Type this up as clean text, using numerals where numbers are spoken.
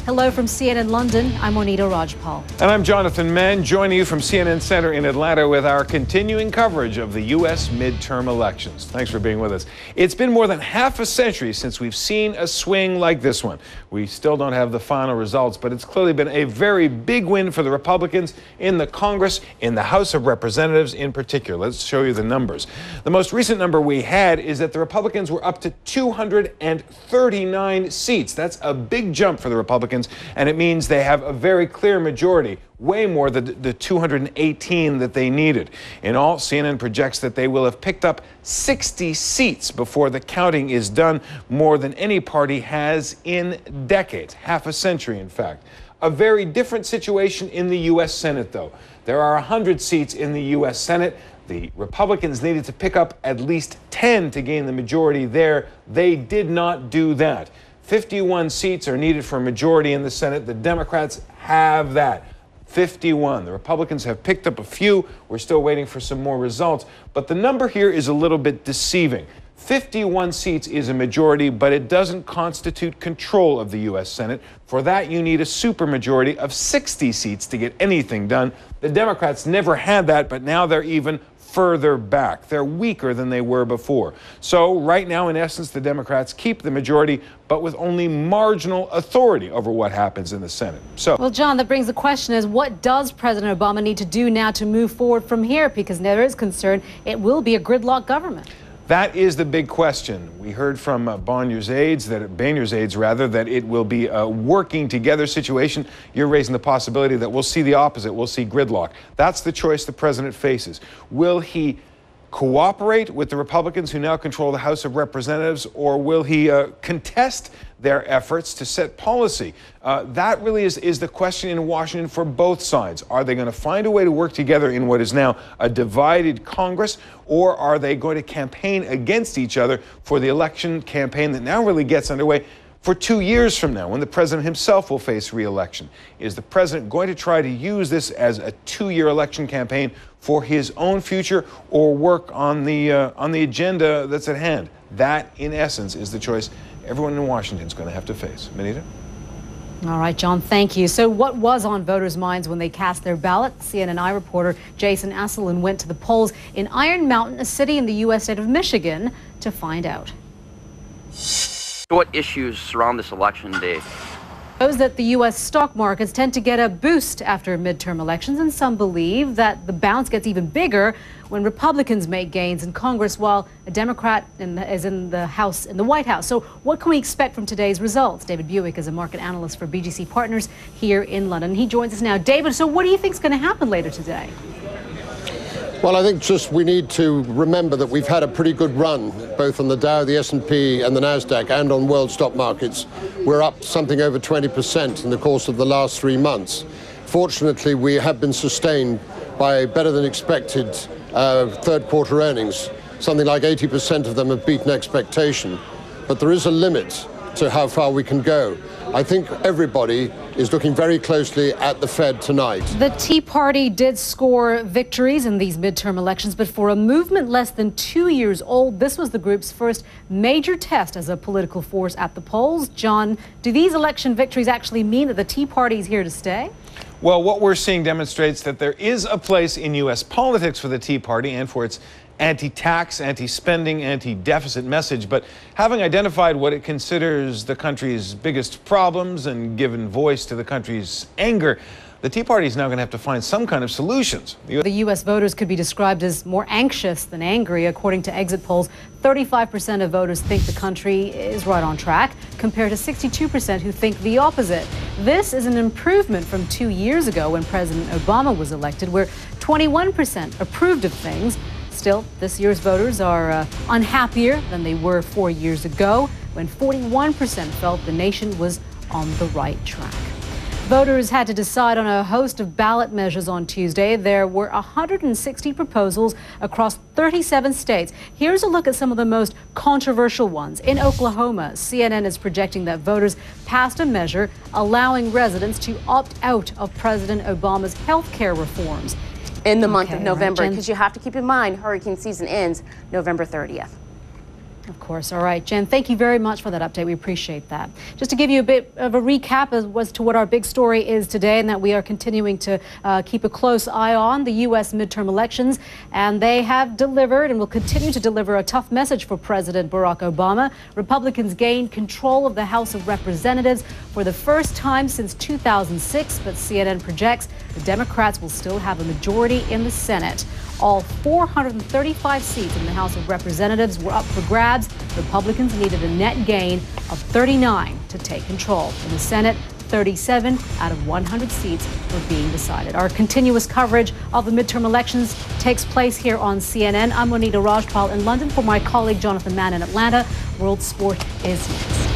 Hello from CNN London. I'm Monita Rajpal. And I'm Jonathan Mann, joining you from CNN Center in Atlanta with our continuing coverage of the U.S. midterm elections. Thanks for being with us. It's been more than half a century since we've seen a swing like this one. We still don't have the final results, but it's clearly been a very big win for the Republicans in the Congress, in the House of Representatives in particular. Let's show you the numbers. The most recent number we had is that the Republicans were up to 239 seats. That's a big jump for the Republicans, and it means they have a very clear majority, way more than the 218 that they needed. In all, CNN projects that they will have picked up 60 seats before the counting is done, more than any party has in decades, half a century, in fact. A very different situation in the U.S. Senate, though. There are 100 seats in the U.S. Senate. The Republicans needed to pick up at least 10 to gain the majority there. They did not do that. 51 seats are needed for a majority in the Senate. The Democrats have that. 51. The Republicans have picked up a few. We're still waiting for some more results. But the number here is a little bit deceiving. 51 seats is a majority, but it doesn't constitute control of the U.S. Senate. For that, you need a supermajority of 60 seats to get anything done. The Democrats never had that, but now they're even further back. They're weaker than they were before. So right now, in essence, the Democrats keep the majority, but with only marginal authority over what happens in the Senate. Well, John, that brings the question is, what does President Obama need to do now to move forward from here? Because there is concern it will be a gridlock government. That is the big question. We heard from Boehner's aides, that it will be a working together situation. You're raising the possibility that we'll see the opposite. We'll see gridlock. That's the choice the president faces. Will he cooperate with the Republicans who now control the House of Representatives, or will he contest their efforts to set policy? That really is the question in Washington for both sides. Are they going to find a way to work together in what is now a divided Congress, or are they going to campaign against each other for the election campaign that now really gets underway for 2 years from now, when the president himself will face re-election? Is the president going to try to use this as a 2-year election campaign for his own future, or work on the agenda that's at hand? That, in essence, is the choice everyone in Washington is going to have to face. Monita? All right, John, thank you. So what was on voters' minds when they cast their ballot? CNN reporter Jason Asselin went to the polls in Iron Mountain, a city in the U.S. state of Michigan, to find out. What issues surround this election day? Shows that the U.S. stock markets tend to get a boost after midterm elections, and some believe that the bounce gets even bigger when Republicans make gains in Congress while a Democrat is in the White House. So what can we expect from today's results? David Buick is a market analyst for BGC Partners here in London. He joins us now. David, so what do you think is going to happen later today? Well, I think just we need to remember that we've had a pretty good run, both on the Dow, the S&P and the NASDAQ, and on world stock markets. We're up something over 20% in the course of the last 3 months. Fortunately, we have been sustained by better than expected third quarter earnings. Something like 80% of them have beaten expectation. But there is a limit to how far we can go. I think everybody is looking very closely at the Fed tonight. The Tea Party did score victories in these midterm elections, but for a movement less than 2 years old, this was the group's first major test as a political force at the polls. John, do these election victories actually mean that the Tea Party is here to stay? Well, what we're seeing demonstrates that there is a place in U.S. politics for the Tea Party and for its anti-tax, anti-spending, anti-deficit message. But having identified what it considers the country's biggest problems and given voice to the country's anger, the Tea Party is now going to have to find some kind of solutions. The U.S. voters could be described as more anxious than angry. According to exit polls, 35% of voters think the country is right on track, compared to 62% who think the opposite. This is an improvement from 2 years ago when President Obama was elected, where 21% approved of things. Still, this year's voters are unhappier than they were 4 years ago, when 41% felt the nation was on the right track. Voters had to decide on a host of ballot measures on Tuesday. There were 160 proposals across 37 states. Here's a look at some of the most controversial ones. In Oklahoma, CNN is projecting that voters passed a measure allowing residents to opt out of President Obama's health care reforms. In the month of November, because you have to keep in mind hurricane season ends November 30th. Of course. All right, Jen, thank you very much for that update. We appreciate that. Just to give you a bit of a recap as to what our big story is today, and that we are continuing to keep a close eye on the U.S. midterm elections. And they have delivered and will continue to deliver a tough message for President Barack Obama. Republicans gained control of the House of Representatives for the first time since 2006, but CNN projects the Democrats will still have a majority in the Senate. All 435 seats in the House of Representatives were up for grabs. Republicans needed a net gain of 39 to take control. In the Senate, 37 out of 100 seats were being decided. Our continuous coverage of the midterm elections takes place here on CNN. I'm Monita Rajpal in London for my colleague Jonathan Mann in Atlanta. World Sport is next.